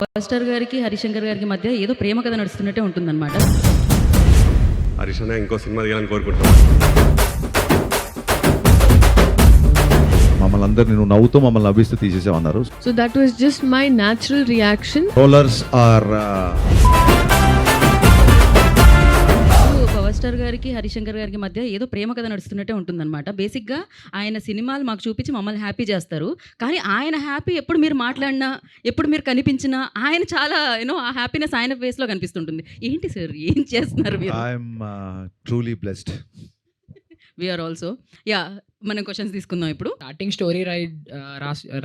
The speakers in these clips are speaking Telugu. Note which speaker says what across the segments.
Speaker 1: పవర్ స్టార్ గారికి హరిశంకర్ గారికి మధ్య ఏదో ప్రేమ కథ నడుస్తున్నట్టే ఉంటుందన్నమాట.
Speaker 2: హరీష్ అన్న ఇంకో సినిమా తీయాలని కోరుకుంటున్నాం.
Speaker 3: మమ్మల్ని అందరినీ నువ్వు నవ్వుతూ మమ్మల్ని నవ్విస్తూ తీసేసామన్నారు.
Speaker 4: So that was just my natural reaction.
Speaker 3: రోలర్స్ ఆర్
Speaker 1: పవర్ స్టార్ గారికి హరిశంకర్ గారికి మధ్య ఏదో ప్రేమ కథ నడుస్తున్నట్టే ఉంటుందన్నమాట. బేసిక్గా ఆయన సినిమాలు మాకు చూపించి మమ్మల్ని హ్యాపీ చేస్తారు. కానీ ఆయన హ్యాపీ ఎప్పుడు మీరు మాట్లాడినా, ఎప్పుడు మీరు కనిపించినా ఆయన చాలా ఆ హ్యాపీనెస్ ఆయన ఫేస్లో కనిపిస్తుంటుంది. ఏంటి సార్ ఏం చేస్తున్నారు మీరు?
Speaker 3: I'm truly blessed.
Speaker 1: We're also. Yeah, మనం క్వశ్చన్స్ తీసుకుందాం ఇప్పుడు.
Speaker 5: స్టార్టింగ్ స్టోరీ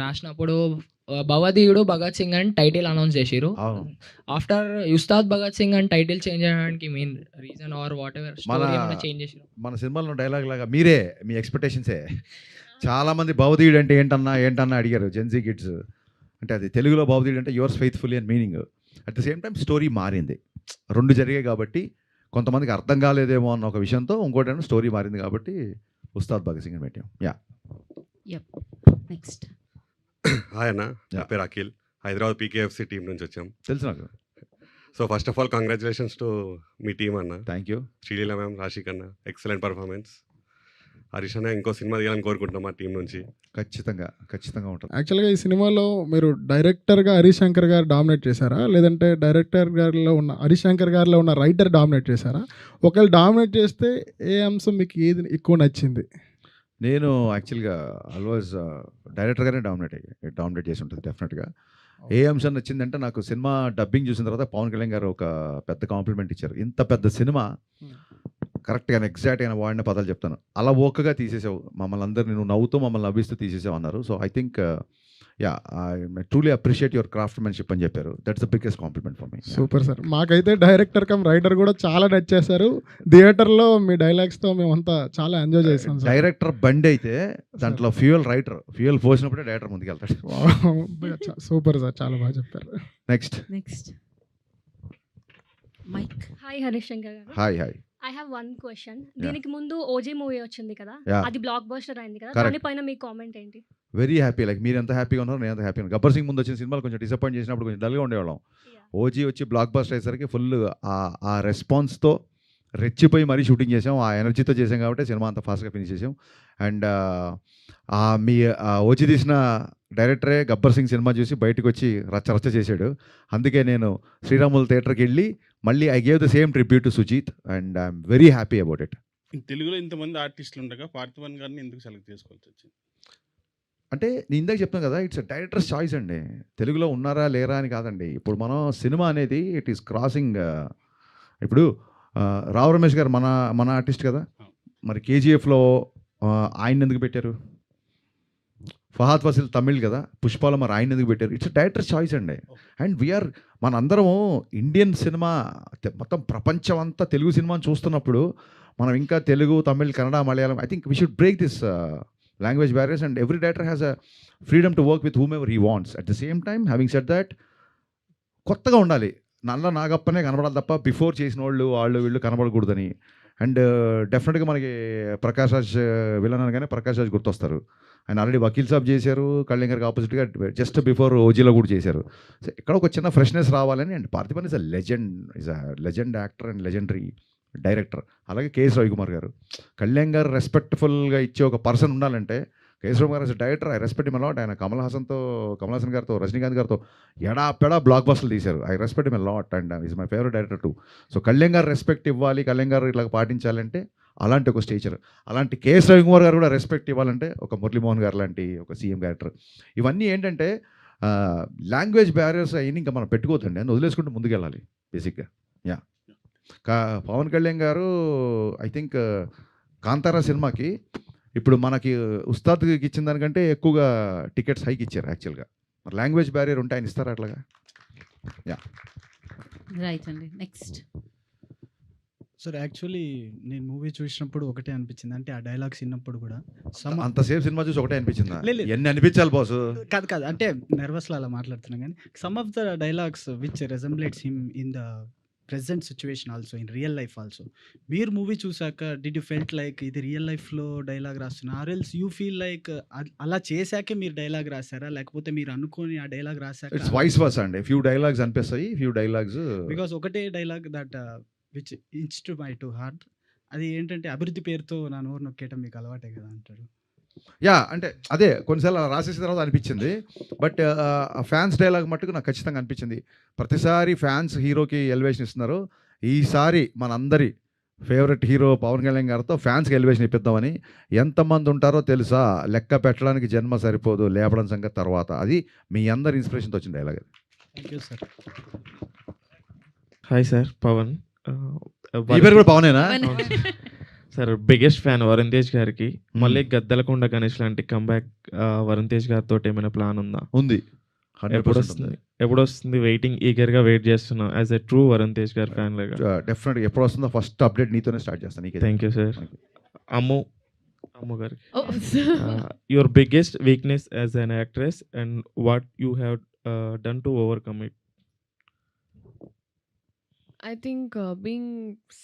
Speaker 5: రాసినప్పుడు భవదీయుడు భగత్ సింగ్ అని టైటిల్ అనౌన్స్ చేసిరు. ఆఫ్టర్ ఉస్తాద్ భగత్ సింగ్ అని టైటిల్ చేంజ్ చేయడానికి main reason or whatever change చేసిరు?
Speaker 3: మన సినిమాలో డైలాగ్ లాగా మీరే మీ ఎక్స్పెక్టేషన్సే. చాలా మంది భవదీయుడు అంటే ఏంటన్నా అడిగారు జెన్జీ కిడ్స్. అంటే అది తెలుగులో భవదీయుడు అంటే యువర్స్ ఫెయిత్ఫుల్లీ అని meaning. At the same time story మారింది. రెండు జరిగాయి కాబట్టి కొంతమందికి అర్థం కాలేదేమో అన్న ఒక విషయంతో ఇంకోటి స్టోరీ మారింది కాబట్టి ఉస్తాద్ భగత్ సింగ్ అని పెట్టాం.
Speaker 1: నెక్స్ట్.
Speaker 2: హాయ్ అన్న, నా పేరు అఖిల్, హైదరాబాద్ పీకేఎఫ్సి టీం నుంచి వచ్చాం.
Speaker 3: తెలుసు నాకు.
Speaker 2: So first of all congratulations to మీ టీం అన్న.
Speaker 3: Thank you.
Speaker 2: Sreeleela ma'am, Rashik అన్న, ఎక్సలెంట్ పర్ఫార్మెన్స్. హరీష్ అన్న ఇంకో సినిమా తీయాలని కోరుకుంటున్నాం మా టీం నుంచి.
Speaker 3: ఖచ్చితంగా ఉంటుంది.
Speaker 6: యాక్చువల్గా ఈ సినిమాలో మీరు డైరెక్టర్గా హరిశంకర్ గారు డామినేట్ చేశారా, లేదంటే డైరెక్టర్ గారిలో ఉన్న హరిశంకర్ గారిలో ఉన్న రైటర్ డామినేట్ చేశారా? ఒకవేళ డామినేట్ చేస్తే ఏ అంశం మీకు ఏది ఎక్కువ నచ్చింది?
Speaker 3: నేను యాక్చువల్గా ఆల్వేస్ డైరెక్టర్గానే డామినేట్ చేసి ఉంటుంది డెఫినెట్గా. ఏ అంశం నచ్చిందంటే నాకు సినిమా డబ్బింగ్ చూసిన తర్వాత పవన్ కళ్యాణ్ గారు ఒక పెద్ద కాంప్లిమెంట్ ఇచ్చారు. ఇంత పెద్ద సినిమా కరెక్ట్గా ఎగ్జాక్ట్గా వాడిన పదాలు చెప్తాను, అలా ఓకగా తీసేసావు మమ్మల్ని అందరినీ, నువ్వు నవ్వుతూ మమ్మల్ని నవ్విస్తూ తీసేసావు అన్నారు. So I think I truly appreciate your craftsmanship అని చెప్పారు. That's the biggest compliment for me.
Speaker 6: Super sir. మాకైతే డైరెక్టర్ కమ్ రైటర్ కూడా చాలా నచ్చేశారు. థియేటర్లో మీ డైలాగ్స్తో మేమంతా చాలా ఎంజాయ్ చేసాం.
Speaker 3: డైరెక్టర్ బండి అయితే దాంట్లో ఫ్యూయల్ పోసినప్పుడే డైరెక్టర్ ముందుకెళ్తాడు.
Speaker 6: సూపర్ సార్, చాలా బాగా చెప్పారు.
Speaker 3: నెక్స్ట్.
Speaker 1: మైక్.
Speaker 7: హాయ్ హరిశంకర్ గారు.
Speaker 3: Hi.
Speaker 7: I have one question. దీనికి ముందు ఓజీ మూవీ వచ్చింది కదా, అది బ్లాక్ బస్టర్ అయింది కదా,
Speaker 3: Correct.
Speaker 7: దానిపైన మీ కామెంట్ ఏంటి?
Speaker 3: Very happy. లైక్ మీరు ఎంత హ్యాపీగా ఉన్నారు, నేను ఎంత హ్యాపీగా ఉన్నాను. గబ్బర్ సింగ్ ముందు వచ్చిన సినిమాలు కొంచెం డిసప్పాయింట్ చేసినప్పుడు కొంచెం డల్గా ఉండేవాళ్ళం. ఓజీ వచ్చి బ్లాక్ బస్టర్ అయ్యేసరికి ఫుల్ ఆ రెస్పాన్స్తో రెచ్చిపోయి మరీ షూటింగ్ చేసాం. ఆ ఎనర్జీతో చేసాం కాబట్టి సినిమా అంత ఫాస్ట్గా ఫినిష్ చేసాం. అండ్ మీ ఓజీ తీసిన డైరెక్టరే గబ్బర్ సింగ్ సినిమా చూసి బయటకు వచ్చి రచ్చ చేశాడు. అందుకే నేను శ్రీరాములు థియేటర్కి వెళ్ళి మళ్ళీ I gave the same tribute to Sujeeth and I'm very happy about it.
Speaker 8: తెలుగులో ఇంతమంది ఆర్టిస్టులు ఉండగా పార్థివన్ గారిని ఎందుకు సెలెక్ట్ చేసుకోవాల్సి వచ్చింది?
Speaker 3: అంటే నేను ఇందాక చెప్తాను కదా, ఇట్స్ డైరెక్టర్స్ చాయిస్ అండి. తెలుగులో ఉన్నారా లేరా అని కాదండి. ఇప్పుడు మనం సినిమా అనేది ఇట్ ఈస్ క్రాసింగ్. ఇప్పుడు రావు రమేష్ గారు మన ఆర్టిస్ట్ కదా, మరి కేజీఎఫ్లో ఆయన ఎందుకు పెట్టారు? ఫహాద్ ఫాసిల్ తమిళ్ కదా, పుష్పాలో మరి ఆయన ఎందుకు పెట్టారు? ఇట్స్ డైరెక్టర్ చాయిస్ అండి. అండ్ వీఆర్ మనందరము ఇండియన్ సినిమా మొత్తం ప్రపంచం అంతా తెలుగు సినిమాని చూస్తున్నప్పుడు మనం ఇంకా Telugu, Tamil, Kannada, Malayalam, I think we should break this language barriers and every director has a freedom to work with whom ever he wants. At the same time having said that కొత్తగా ఉండాలి. నల్ల నాగప్పనే కనబడాలి తప్ప బిఫోర్ చేసిన వాళ్ళు వీళ్ళు కనబడకూడదని. అండ్ డెఫినెట్గా మనకి ప్రకాష్ రాజ్ విలన్ అనగానే ప్రకాష్ రాజ్ గుర్తొస్తారు. ఆయన ఆల్రెడీ వకీల్ సాబ్ చేశారు, కళ్యాణ్ గారికి ఆపోజిట్గా జస్ట్ బిఫోర్ ఓజీలో కూడా చేశారు. సో ఇక్కడ ఒక చిన్న ఫ్రెష్నెస్ రావాలని. And Parthiban is a legend actor and legendary director. అలాగే కేఎస్ రవికుమార్ గారు, కళ్యాణ్ గారు రెస్పెక్ట్ఫుల్గా ఇచ్చే ఒక పర్సన్ ఉండాలంటే కేఎస్ రవికుమార్ గారు director I respect him a lot. ఆయన కమల్ హాసన్ గారితో, రజనీకాంత్ గారితో ఎడాపెడా బ్లాక్ బస్టర్లు తీశారు. I respect him a lot and is my favourite director two. So Kalyan గారు రెస్పెక్ట్ ఇవ్వాలి, కళ్యాణ్ గారు ఇట్లా పాటించాలంటే అలాంటి ఒక స్టేచర్. అలాంటి కేఎస్ రవికుమార్ గారు కూడా రెస్పెక్ట్ ఇవ్వాలంటే ఒక మురళీమోహన్ గారు లాంటి ఒక సీఎం క్యారెక్టర్. ఇవన్నీ ఏంటంటే లాంగ్వేజ్ బ్యారియర్స్ అయినా ఇంకా మనం పెట్టుకోవద్దండి, అని వదిలేసుకుంటూ ముందుకెళ్ళాలి బేసిక్గా. పవన్ కళ్యాణ్ గారు ఐ థింక్ కాంతారా సినిమాకి ఇప్పుడు మనకి ఉస్తాద్కి ఇచ్చిన దానికంటే ఎక్కువగా టికెట్స్ హైక్ ఇచ్చారు యాక్చువల్గా. మరి లాంగ్వేజ్ బ్యారియర్ ఉంటే ఆయన ఇస్తారా అట్లాగా?
Speaker 1: రైట్ అండి. నెక్స్ట్.
Speaker 9: సార్ యాక్చువల్లీ నేను మూవీ చూసినప్పుడు ఒకటే అనిపించింది, అంటే ఆ డైలాగ్స్ విన్నప్పుడు కూడా
Speaker 3: అంతసేపు సినిమా చూసి ఒకటే అనిపించిందా?
Speaker 9: లేదు.
Speaker 3: ఎన్ని అనిపించాలి బాసు?
Speaker 9: కాదు అంటే నర్వస్లో అలా మాట్లాడుతున్నాం, కానీ some of the dialogues which resembles him in the present situation also in real life also. మీరు మూవీ చూసాక డిడ్ యూ ఫెల్ట్ లైక్ ఇది రియల్ లైఫ్లో డైలాగ్ రాస్తున్నా, or else you feel like అలా చేశాకే మీరు డైలాగ్ రాశారా, లేకపోతే మీరు అనుకోని ఆ డైలాగ్ రాశాక?
Speaker 3: ఇట్స్ వైస్ వర్స్ అండి. ఫ్యూ డైలాగ్స్ అనిపిస్తాయి, ఫ్యూ డైలాగ్స్
Speaker 9: బికాస్ ఒకటే dialogue that which into my to heart, అది ఏంటంటే అభివృద్ధి పేరుతో నా నోరు నొక్కేయటం మీకు అలవాటే కదా అంటారు.
Speaker 3: యా అంటే అదే కొన్నిసార్లు అలా రాసేసిన తర్వాత అనిపించింది. బట్ ఫ్యాన్స్ డైలాగ్ మట్టుకు నాకు ఖచ్చితంగా అనిపించింది. ప్రతిసారి ఫ్యాన్స్ హీరోకి ఎలివేషన్ ఇస్తున్నారు, ఈసారి మనందరి ఫేవరెట్ హీరో పవన్ కళ్యాణ్ గారితో ఫ్యాన్స్కి ఎలివేషన్ ఇప్పిద్దామని. ఎంతమంది ఉంటారో తెలుసా, లెక్క పెట్టడానికి జన్మ సరిపోదు, లేపడం సంగతి తర్వాత. అది మీ అందరి ఇన్స్పిరేషన్తో వచ్చిన డైలాగ్ అది.
Speaker 9: Thank you sir.
Speaker 10: Hi sir, Pavan.
Speaker 3: ఈ పేరు కూడా పవనేనా?
Speaker 10: Sir biggest fan Varun Tej గారికి. మళ్ళీ గద్దలకొండ గణేష్ లాంటి కంబ్యాక్ వరుణ్ తేజ్ గారితో ఏమైనా ప్లాన్ ఉందా?
Speaker 3: ఉంది.
Speaker 10: ఎప్పుడు వస్తుంది? వెయిటింగ్, ఈగర్గా వెయిట్ చేస్తున్నా as a true Varun Tej గారి ఫ్యాన్ లాగా.
Speaker 3: డెఫినెట్గా ఎప్పుడు వస్తుందో ఫస్ట్ అప్డేట్ నీతోనే స్టార్ట్ చేస్తాను. నీకే
Speaker 10: థ్యాంక్ యూ సార్. అమ్ము గారికి,
Speaker 4: Oh,
Speaker 10: your biggest weakness as an actress and what you have done to overcome it?
Speaker 4: I think being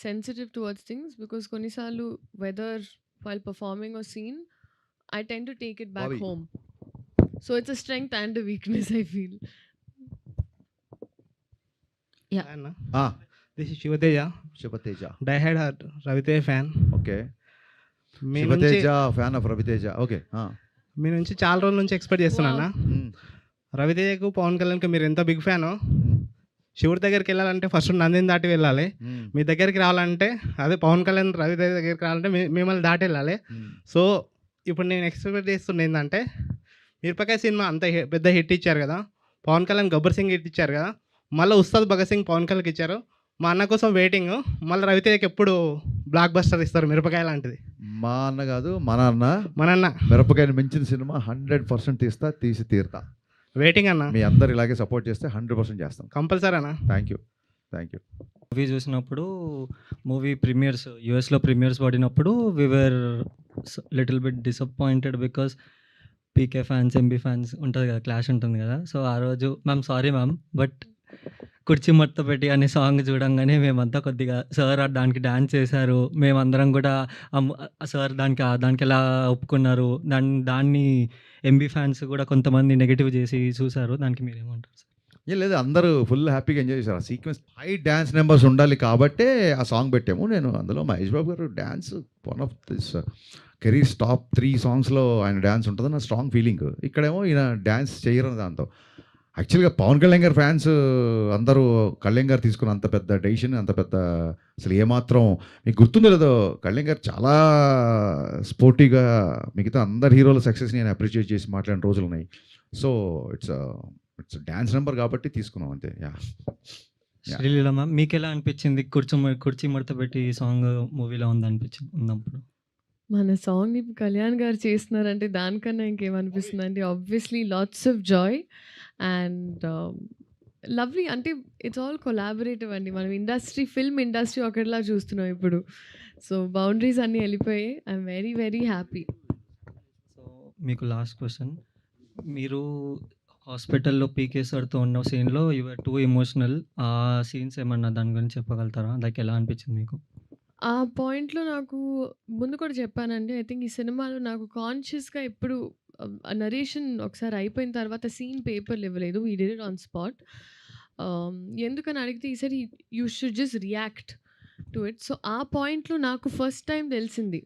Speaker 4: sensitive towards things, because konisalu whether while performing or scene, I tend to take it back
Speaker 3: Bobby.
Speaker 4: home. So it's a strength and a weakness, I feel.
Speaker 11: This is Shivateja,
Speaker 3: Shivateja
Speaker 11: డైహెడ్ రవితేజ ఫ్యాన్.
Speaker 3: ఓకే.
Speaker 11: మీ
Speaker 3: Shivateja fan of Raviteja. Okay.
Speaker 11: మీ నుంచి చాలా రోజుల నుంచి ఎక్స్పెక్ట్ చేస్తున్నా. రవితేజకు పవన్ కళ్యాణ్కి మీరు ఎంత బిగ్ ఫ్యానో, శివుడి దగ్గరికి వెళ్ళాలంటే ఫస్ట్ నందిని దాటి వెళ్ళాలి. మీ దగ్గరికి రావాలంటే, అదే పవన్ కళ్యాణ్ రవితేజ దగ్గరికి రావాలంటే మిమ్మల్ని దాటి వెళ్ళాలి. సో ఇప్పుడు నేను ఎక్స్పెక్ట్ చేస్తున్న ఏంటంటే, మిరపకాయ సినిమా అంత పెద్ద హిట్ ఇచ్చారు కదా, పవన్ కళ్యాణ్ గబ్బర్ సింగ్ హిట్ ఇచ్చారు కదా, మళ్ళీ ఉస్తాద్ భగత్ సింగ్ పవన్ కళ్యాణ్కి ఇచ్చారు. మా అన్న కోసం వెయిటింగ్. మళ్ళీ రవితేజకి ఎప్పుడు బ్లాక్ బస్టర్ ఇస్తారు మిరపకాయ లాంటిది?
Speaker 3: మా అన్న కాదు, మన అన్న.
Speaker 11: మన అన్న
Speaker 3: మిరపకాయని మించిన సినిమా 100% తీసి తీరుతా.
Speaker 11: వెయిటింగ్ అన్న.
Speaker 3: మీ అందరు ఇలాగే సపోర్ట్ చేస్తే 100% చేస్తాం.
Speaker 11: కంపల్సరీ అన్న.
Speaker 3: Thank you.
Speaker 12: మూవీ చూసినప్పుడు, మూవీ ప్రీమియర్స్ యూఎస్లో ప్రీమియర్స్ పడినప్పుడు we were little bit disappointed because PK fans, MB fans ఉంటుంది కదా, క్లాష్ ఉంటుంది కదా. సో ఆ రోజు మ్యామ్ సారీ మ్యామ్, బట్ కుర్చీ మడత పెట్టి అనే సాంగ్ చూడంగానే మేమంతా కొద్దిగా, సార్ దానికి డ్యాన్స్ చేశారు, మేమందరం కూడా సార్ దానికి ఎలా ఒప్పుకున్నారు, దాన్ని ఎంబీ ఫ్యాన్స్ కూడా కొంతమంది నెగిటివ్ చేసి చూశారు. దానికి మీరేమంటారు సార్?
Speaker 3: ఏం లేదు, అందరూ ఫుల్ హ్యాపీగా ఎంజాయ్ చేశారు. ఆ సీక్వెన్స్ హై డ్యాన్స్ నెంబర్స్ ఉండాలి కాబట్టే ఆ సాంగ్ పెట్టాము. నేను అందులో మహేష్ బాబు గారు dance one of this careers top 3 సాంగ్స్లో ఆయన డ్యాన్స్ ఉంటుంది నా స్ట్రాంగ్ ఫీలింగ్. ఇక్కడేమో ఈయన డ్యాన్స్ చేయరు దాంతో. యాక్చువల్గా పవన్ కళ్యాణ్ గారి ఫ్యాన్స్ అందరూ కళ్యాణ్ గారు తీసుకున్న అంత పెద్ద డెసిషన్, అంత పెద్ద అసలు ఏమాత్రం మీకు గుర్తుందో లేదో, కళ్యాణ్ గారు చాలా స్పోర్టివ్గా మిగతా అందరు హీరోల సక్సెస్ని నేను అప్రిషియేట్ చేసి మాట్లాడిన రోజులు ఉన్నాయి. సో ఇట్స్ డ్యాన్స్ నెంబర్ కాబట్టి తీసుకున్నాం అంతే.
Speaker 12: శ్రీలీల మ్యామ్, మీకు ఎలా అనిపించింది కుర్చీ మడత పెట్టి సాంగ్ మూవీలో ఉన్నప్పుడు?
Speaker 4: మన సాంగ్ ఇప్పుడు కళ్యాణ్ గారు చేస్తున్నారంటే దానికన్నా ఇంకేమనిపిస్తుంది అండి. Obviously lots of Joy and lovely. అంటే ఇట్స్ ఆల్ కొలాబరేటివ్ అండి. మనం ఫిల్మ్ ఇండస్ట్రీ ఒకటిలా చూస్తున్నాం ఇప్పుడు. సో బౌండరీస్ అన్నీ వెళ్ళిపోయాయి. I'm very very happy.
Speaker 12: So మీకు లాస్ట్ క్వశ్చన్, మీరు హాస్పిటల్లో పీకే సార్తో ఉన్న సీన్లో యువర్ టూ ఎమోషనల్. ఆ సీన్స్ ఏమన్నా దాని గురించి చెప్పగలుగుతారా? లైక్ ఎలా అనిపించింది మీకు?
Speaker 4: ఆ పాయింట్‌లో నాకు ముందు కూడా చెప్పానండి. ఐ థింక్ ఈ సినిమాలో నాకు కాన్షియస్‌గా ఎప్పుడు నరేషన్ ఒకసారి అయిపోయిన తర్వాత సీన్ పేపర్‌లు ఇవ్వలేదు. We did it on spot. ఎందుకని అడిగితే ఈసారి you should just react to it. So ఆ పాయింట్‌లో నాకు ఫస్ట్ టైం తెలిసింది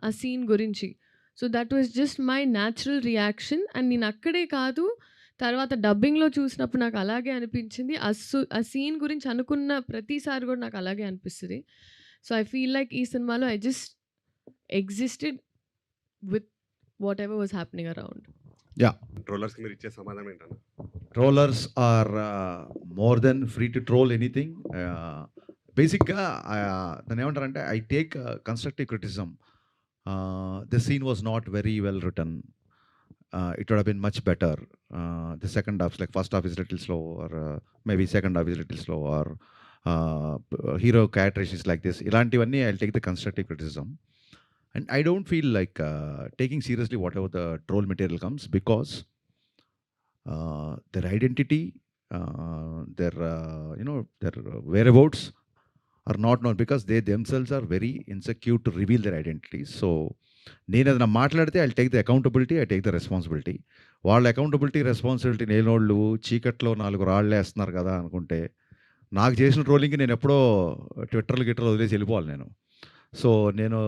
Speaker 4: ఆ సీన్ గురించి. So that was just my natural reaction. And నేను అక్కడే కాదు, తర్వాత డబ్బింగ్‌లో చూసినప్పుడు నాకు అలాగే అనిపించింది. ఆ సీన్ గురించి అనుకున్న ప్రతిసారి కూడా నాకు అలాగే అనిపిస్తది. సో ఐ ఫీల్ లైక్ ఈ సినిమాలో I just existed with whatever was happening around.
Speaker 2: ట్రోలర్స్కి మీరు ఇచ్చే సమాధానం ఏంటన్నా?
Speaker 3: Trollers are more than free to troll anything. బేసిక్గా దాన్ని ఏమంటారంటే I take constructive criticism. This scene was not very well return. It would have been much better. The second half, like first half is a little slow, or maybe second half is a little slow, or hero characteristics like this. Ilantivanni I'll take the constructive criticism, and I don't feel like taking seriously whatever the troll material comes, because their identity, their their whereabouts, are not known because they themselves are very insecure to reveal their identity. So నేను ఏదైనా మాట్లాడితే I take the accountability, I take the responsibility. వాళ్ళ అకౌంటబిలిటీ రెస్పాన్సిబిలిటీ లేనోళ్ళు చీకట్లో 4 రాళ్ళు వేస్తున్నారు కదా అనుకుంటే, నాకు చేసిన ట్రోలింగ్కి నేను ఎప్పుడో ట్విట్టర్లు వదిలేసి వెళ్ళిపోవాలి నేను. సో నేను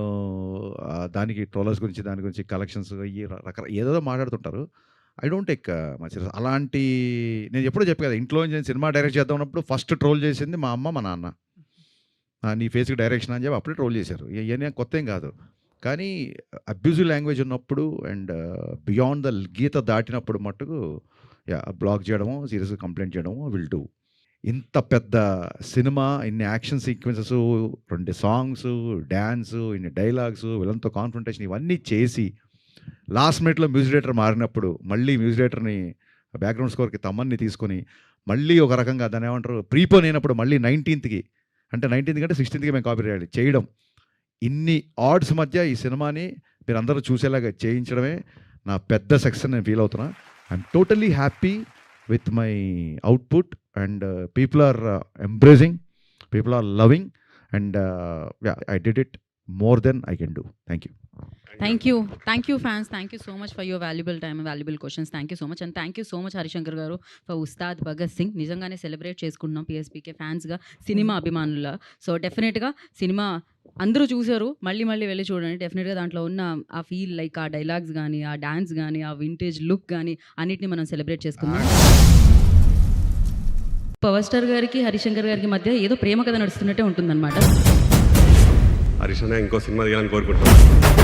Speaker 3: దానికి ట్రోలర్స్ గురించి, దాని గురించి కలెక్షన్స్ ఏదో మాట్లాడుతుంటారు. I don't take much. అలాంటి నేను ఎప్పుడో చెప్పాను కదా, ఇంట్లో నేను సినిమా డైరెక్ట్ చేద్దాం ఉన్నప్పుడు ఫస్ట్ ట్రోల్ చేసింది మా అమ్మ, మా నాన్న. నీ ఫేస్కి డైరెక్షన్ అని చెప్పి అప్పుడే ట్రోల్ చేశారు. ఇవన్నీ కొత్త ఏం కాదు. కానీ అబ్యూజివ్ లాంగ్వేజ్ ఉన్నప్పుడు అండ్ బియాండ్ ద గీత దాటినప్పుడు మట్టుకు బ్లాక్ చేయడము, సీరియస్గా కంప్లైంట్ చేయడము విల్ డూ. ఇంత పెద్ద సినిమా, ఇన్ని యాక్షన్ సీక్వెన్సెస్, 2 సాంగ్స్, డ్యాన్స్, ఇన్ని డైలాగ్స్, విలన్తో కాన్ఫ్రంటేషన్ ఇవన్నీ చేసి లాస్ట్ మినిట్లో మ్యూజిక్ డైరెక్టర్ మారినప్పుడు మళ్ళీ మ్యూజిక్ డైరెక్టర్ని బ్యాక్గ్రౌండ్ స్కోర్కి తమ్మన్ని తీసుకొని మళ్ళీ ఒక రకంగా దాన్ని ఏమంటారు ప్రీపోన్ అయినప్పుడు మళ్ళీ 19th అంటే 16th మేము కాపీ చేయడం, ఇన్ని ఆడ్స్ మధ్య ఈ సినిమాని మీరు అందరూ చూసేలాగా చేయించడమే నా పెద్ద సక్సెస్ నేను ఫీల్ అవుతున్నా. I'm totally happy with my output and people are embracing, people are loving and I did it more than I can do. Thank you.
Speaker 1: Thank you fans, thank you so much for your valuable time and valuable questions. Thank you so much and thank you so much Harishankar garu for Ustad Bhagat Singh. నిజంగానే సెలబ్రేట్ చేసుకుంటున్నాం PSPK ఫ్యాన్స్గా, సినిమా అభిమానుల. సో డెఫినెట్గా సినిమా అందరూ చూసారు, మళ్ళీ వెళ్ళి చూడండి. డెఫినెట్గా దాంట్లో ఉన్న ఆ ఫీల్, లైక్ ఆ డైలాగ్స్ కానీ, ఆ డాన్స్ కానీ, ఆ వింటేజ్ లుక్ కానీ అన్నిటిని మనం సెలబ్రేట్ చేసుకుందాం. పవర్ స్టార్ గారికి హరిశంకర్ గారికి మధ్య ఏదో ప్రేమ కథ నడుస్తున్నట్టే ఉంటుందన్నమాట.
Speaker 2: హరీష్ అన్న ఇంకో సినిమా తీయాలని కోరుకుంటున్నాను.